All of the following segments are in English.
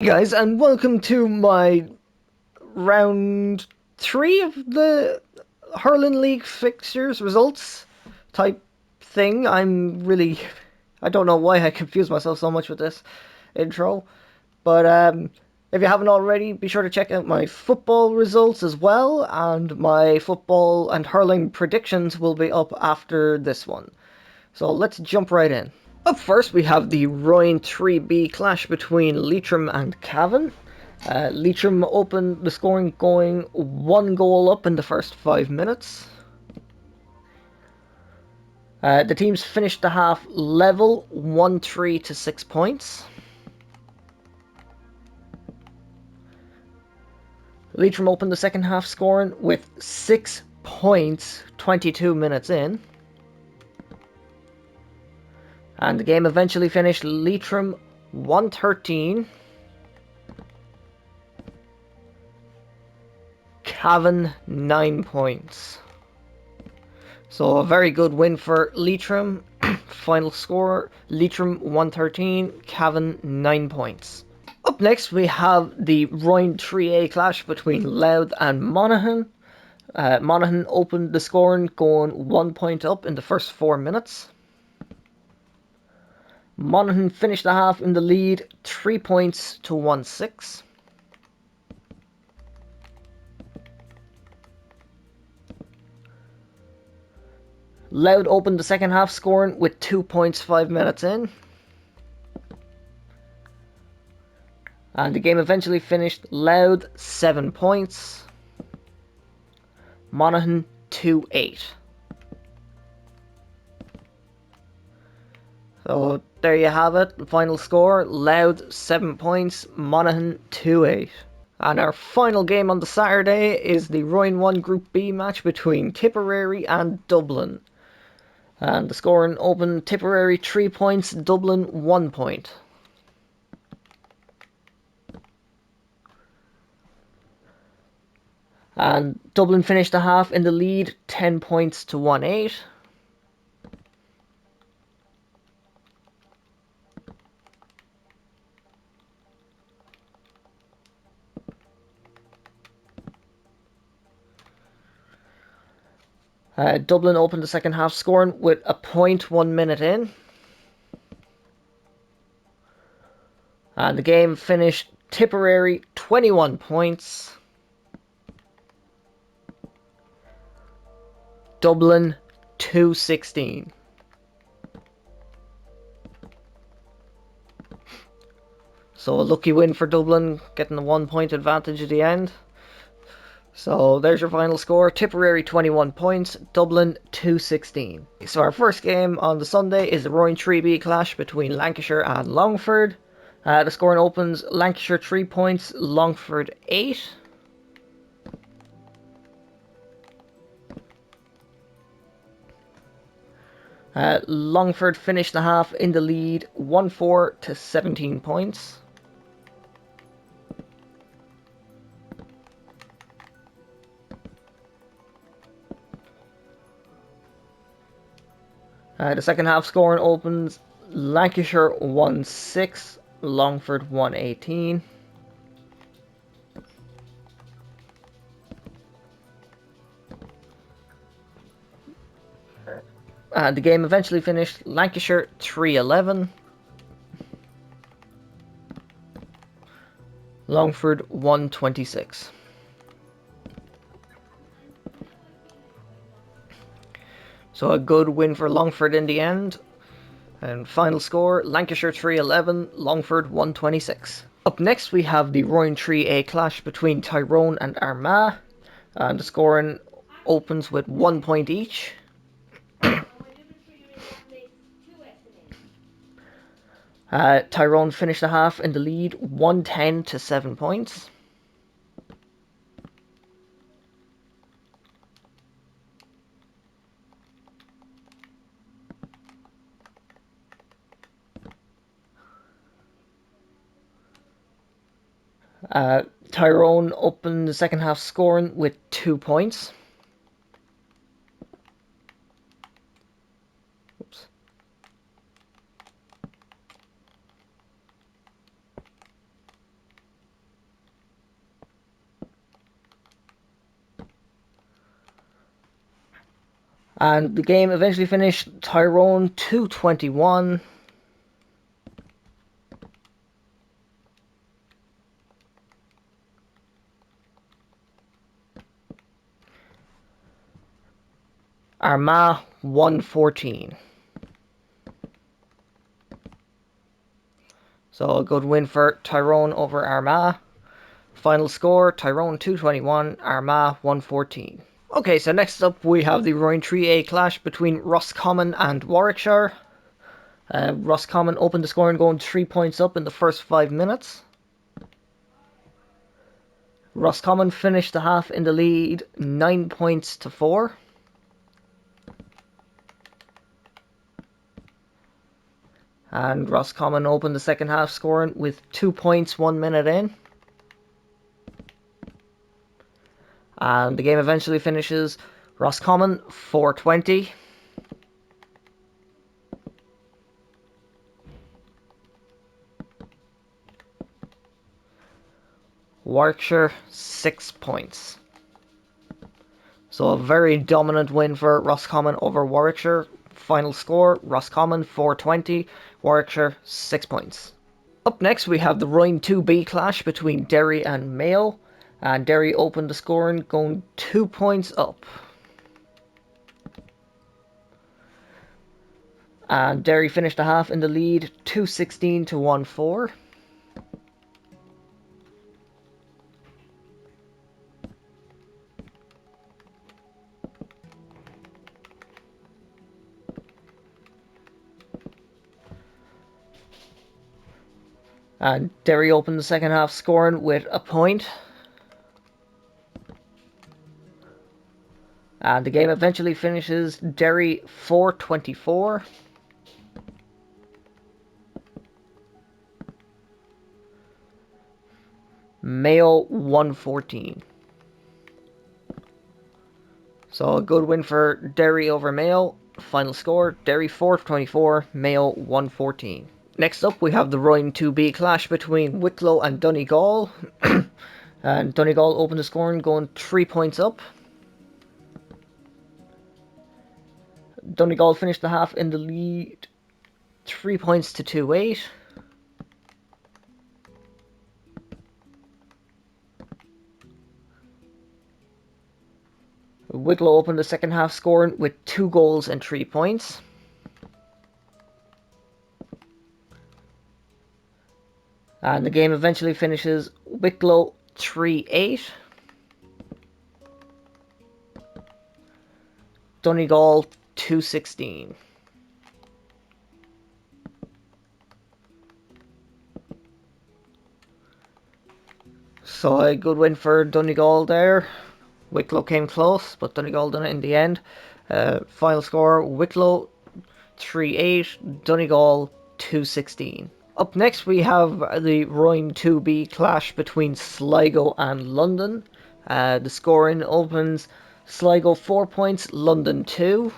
Hey guys, and welcome to my round three of the Hurling League fixtures results type thing. I don't know why I confuse myself so much with this intro, but if you haven't already, be sure to check out my football results as well, and my football and hurling predictions will be up after this one. So let's jump right in. Up first, we have the Royan 3B clash between Leitrim and Cavan. Leitrim opened the scoring going 1 goal up in the first 5 minutes. The teams finished the half level, 1-3 to 6 points. Leitrim opened the second half scoring with 6 points 22 minutes in. And the game eventually finished Leitrim 113, Cavan 9 points. So a very good win for Leitrim. Final score, Leitrim 113, Cavan 9 points. Up next we have the Royan 3A clash between Louth and Monaghan. Monaghan opened the scoring going 1 point up in the first 4 minutes. Monaghan finished the half in the lead, 3 points to 1-6. Louth opened the second half scoring with 2 points 5 minutes in. And the game eventually finished Louth 7 points, Monaghan 2-8. So there you have it, the final score, Louth 7 points, Monaghan 2-8. And our final game on the Saturday is the Royan 1 Group B match between Tipperary and Dublin. And the scoring opened Tipperary 3 points, Dublin 1 point. And Dublin finished the half in the lead, 10 points to 1-8. Dublin opened the second half scoring with a point 1 minute in. And the game finished Tipperary 21 points, Dublin 216. So a lucky win for Dublin, getting the 1 point advantage at the end. So there's your final score, Tipperary 21 points, Dublin 216. So our first game on the Sunday is the Royan 3B clash between Lancashire and Longford. The scoring opens Lancashire 3 points, Longford 8. Longford finished the half in the lead, 1-4 to 17 points. The second half scoring opens Lancashire 1-6, Longford 118. The game eventually finished Lancashire 311, Longford 126. So a good win for Longford in the end. And final score, Lancashire 311, Longford 126. Up next we have the Royan 3A clash between Tyrone and Armagh. And the scoring opens with 1 point each. Tyrone finished the half in the lead, 110 to 7 points. Tyrone opened the second half scoring with 2 points. Oops. And the game eventually finished Tyrone 221. Armagh 114. So a good win for Tyrone over Armagh. Final score, Tyrone 221, Armagh 114. Okay, so next up we have the Rowan 3A clash between Roscommon and Warwickshire. Roscommon opened the scoring going 3 points up in the first 5 minutes. Roscommon finished the half in the lead 9 points to 4. And Roscommon opened the second half scoring with 2 points 1 minute in. And the game eventually finishes Roscommon 420. Warwickshire 6 points. So a very dominant win for Roscommon over Warwickshire. Final score, Roscommon 420, Warwickshire 6 points. Up next we have the Rhine 2B clash between Derry and Mayo. And Derry opened the scoring going 2 points up. And Derry finished the half in the lead 216 to 1-4. And Derry opened the second half scoring with a point. And the game eventually finishes Derry 424. Mayo 114. So a good win for Derry over Mayo. Final score, Derry 424, Mayo 114. Next up we have the Rowan 2B clash between Wicklow and Donegal. And Donegal opened the scoring going 3 points up. Donegal finished the half in the lead 3 points to 2-8. Wicklow opened the second half scoring with 2 goals and 3 points. And the game eventually finishes Wicklow 3-8. Donegal 216. So a good win for Donegal there. Wicklow came close, but Donegal done it in the end. Final score, Wicklow 3-8, Donegal 216. Up next we have the Rowan 2B clash between Sligo and London. The scoring opens Sligo 4 points, London 2.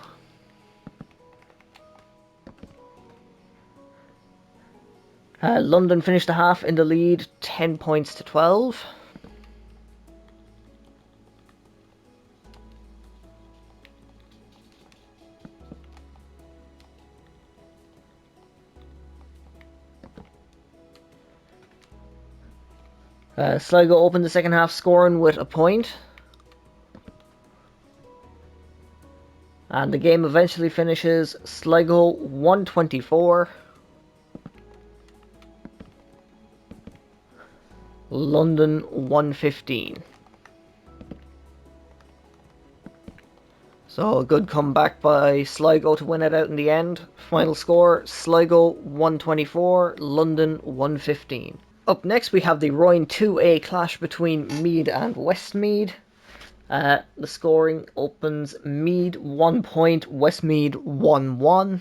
London finished the half in the lead 10 points to 12. Sligo opened the second half scoring with a point. And the game eventually finishes Sligo 124. London 115. So a good comeback by Sligo to win it out in the end. Final score, Sligo 124, London 115. Up next we have the Rowan 2A clash between Meath and Westmeath. The scoring opens Meath 1 point, Westmeath 1-1.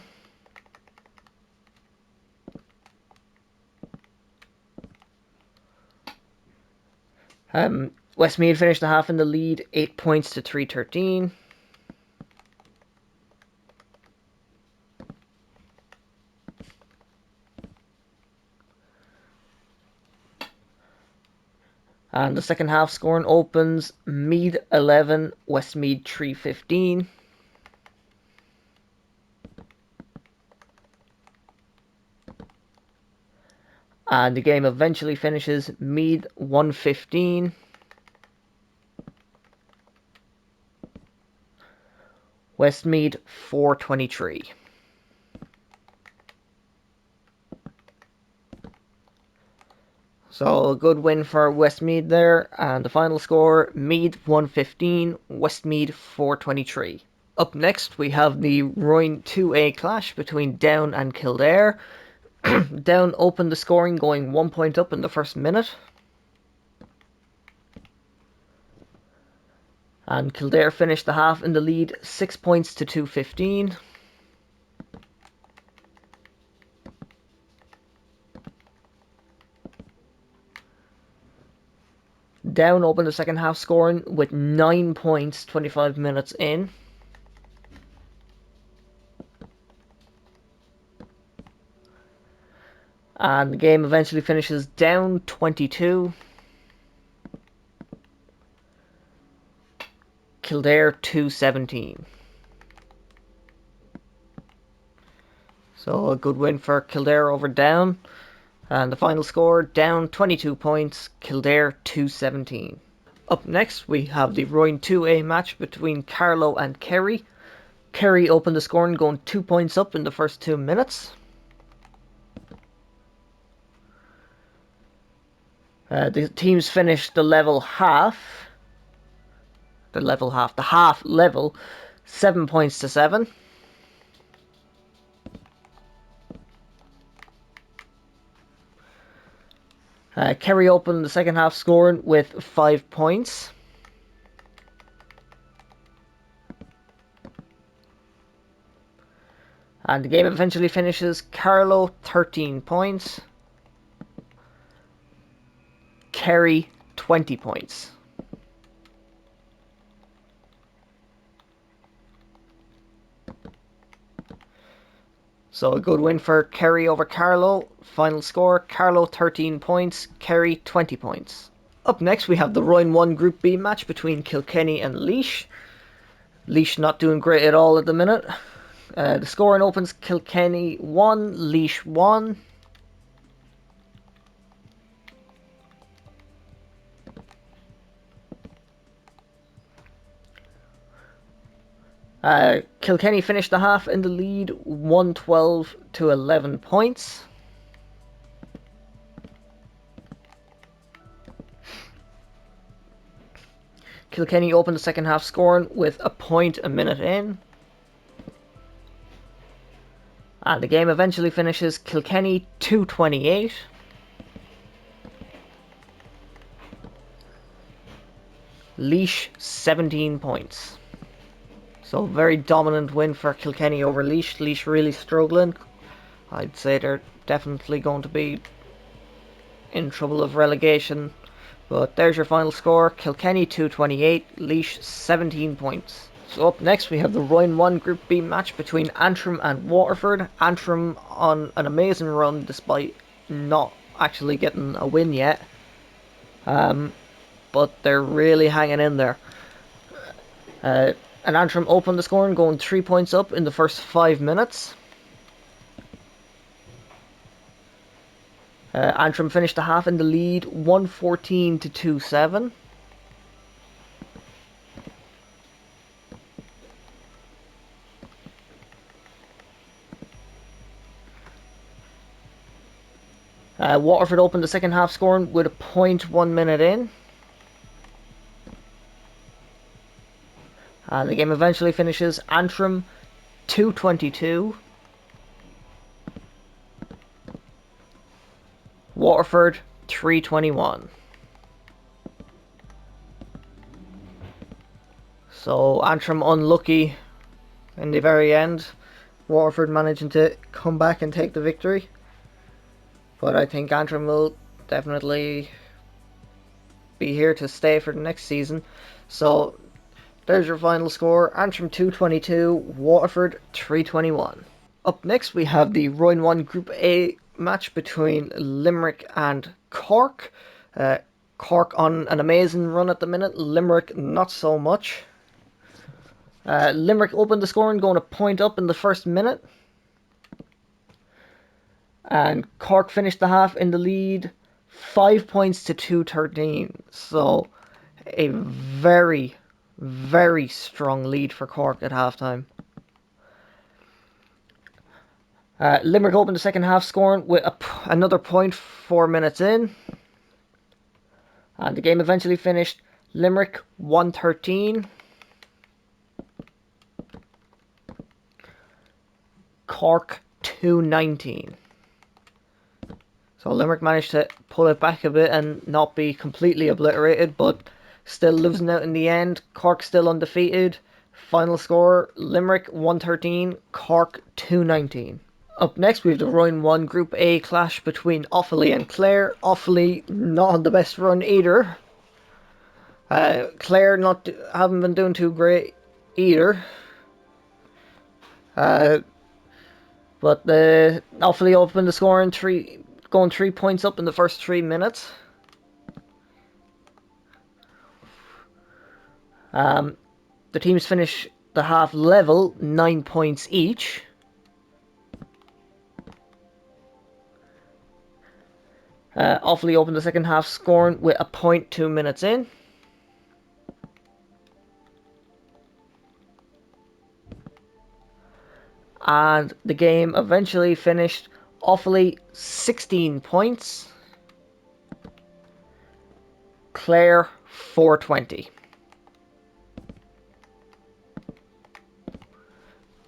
Westmeath finished the half in the lead 8 points to 313. And the second half scoring opens Meath 11, Westmeath 315. And the game eventually finishes Meath 115, Westmeath 423. So a good win for Westmeath there, and the final score, Meath 115, Westmeath 423. Up next we have the Royne 2A clash between Down and Kildare. Down opened the scoring, going 1 point up in the first minute. And Kildare finished the half in the lead, 6 points to 215. Down opened the second half scoring with 9 points 25 minutes in. And the game eventually finishes Down 22, Kildare 217. So a good win for Kildare over Down. And the final score, Down 22 points, Kildare 217. Up next we have the Royne 2A match between Carlow and Kerry. Kerry opened the scoring, going 2 points up in the first 2 minutes. The teams finished the half level, 7 points to 7. Kerry opened the second half scoring with 5 points. And the game eventually finishes Carlow 13 points, Kerry 20 points. So a good win for Kerry over Carlow. Final score, Carlow 13 points, Kerry 20 points. Up next we have the Royne 1 Group B match between Kilkenny and Laois. Laois not doing great at all at the minute. The scoring opens Kilkenny 1, Laois 1. Kilkenny finished the half in the lead, 112 to 11 points. Kilkenny opened the second half scoring with a point a minute in. And the game eventually finishes Kilkenny 228. Laois 17 points. So very dominant win for Kilkenny over Laois. Laois really struggling. I'd say they're definitely going to be in trouble of relegation. But there's your final score. Kilkenny 228, Laois 17 points. So up next we have the Royne 1 Group B match between Antrim and Waterford. Antrim on an amazing run despite not actually getting a win yet. But they're really hanging in there. And Antrim opened the scoring, going 3 points up in the first 5 minutes. Antrim finished the half in the lead, 114 to 2-7. Waterford opened the second half scoring with a point 1 minute in. The game eventually finishes Antrim 222. Waterford 321. So Antrim unlucky in the very end. Waterford managing to come back and take the victory. But I think Antrim will definitely be here to stay for the next season. So there's your final score. Antrim 222, Waterford 321. Up next we have the Royne 1 Group A match between Limerick and Cork. Cork on an amazing run at the minute. Limerick not so much. Limerick opened the scoring, going a point up in the first minute. And Cork finished the half in the lead, 5 points to 213. So a very, very strong lead for Cork at halftime. Limerick opened the second half scoring with another point 4 minutes in. And the game eventually finished Limerick 113. Cork 219. So Limerick managed to pull it back a bit and not be completely obliterated, but still losing out in the end. Cork still undefeated. Final score, Limerick 113, Cork 219. Up next we have the Round 1 Group A clash between Offaly and Clare. Offaly not on the best run either. Clare haven't been doing too great either. But the Offaly opened the score in going 3 points up in the first 3 minutes. The teams finish the half level, 9 points each. Offaly opened the second half scoring with a point 2 minutes in. And the game eventually finished Offaly 16 points, Clare 420.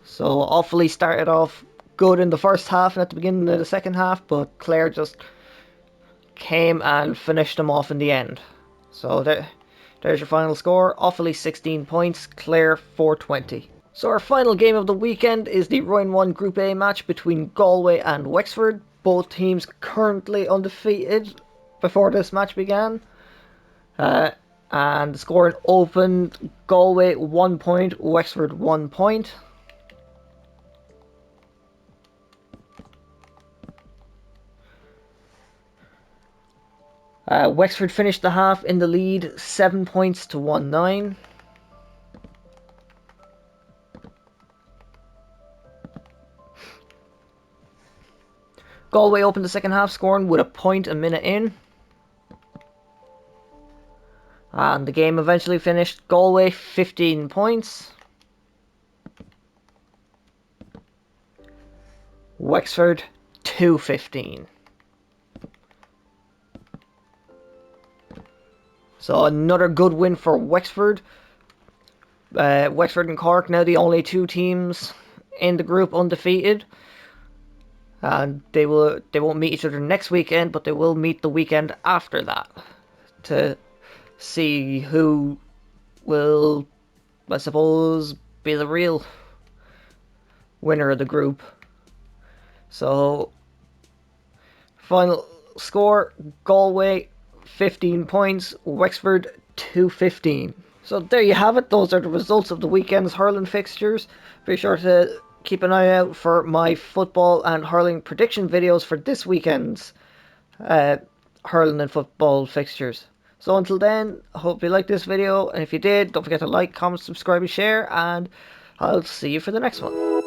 So Offaly started off good in the first half and at the beginning of the second half, but Clare just came and finished them off in the end. So there's your final score. Offaly 16 points, Clare 420. So our final game of the weekend is the Round 1 Group A match between Galway and Wexford. Both teams currently undefeated before this match began. And the scoring opened, Galway 1 point, Wexford 1 point. Wexford finished the half in the lead, 7 points to 1-9. Galway opened the second half scoring with a point a minute in. And the game eventually finished Galway 15 points. Wexford 215. So another good win for Wexford. Wexford and Cork now the only two teams in the group undefeated. And they won't meet each other next weekend, but they will meet the weekend after that to see who will, I suppose, be the real winner of the group. So, final score, Galway 15 points, Wexford 215. So there you have it, those are the results of the weekend's hurling fixtures. Be sure to keep an eye out for my football and hurling prediction videos for this weekend's hurling and football fixtures. So until then, I hope you liked this video, and if you did, don't forget to like, comment, subscribe and share, and I'll see you for the next one.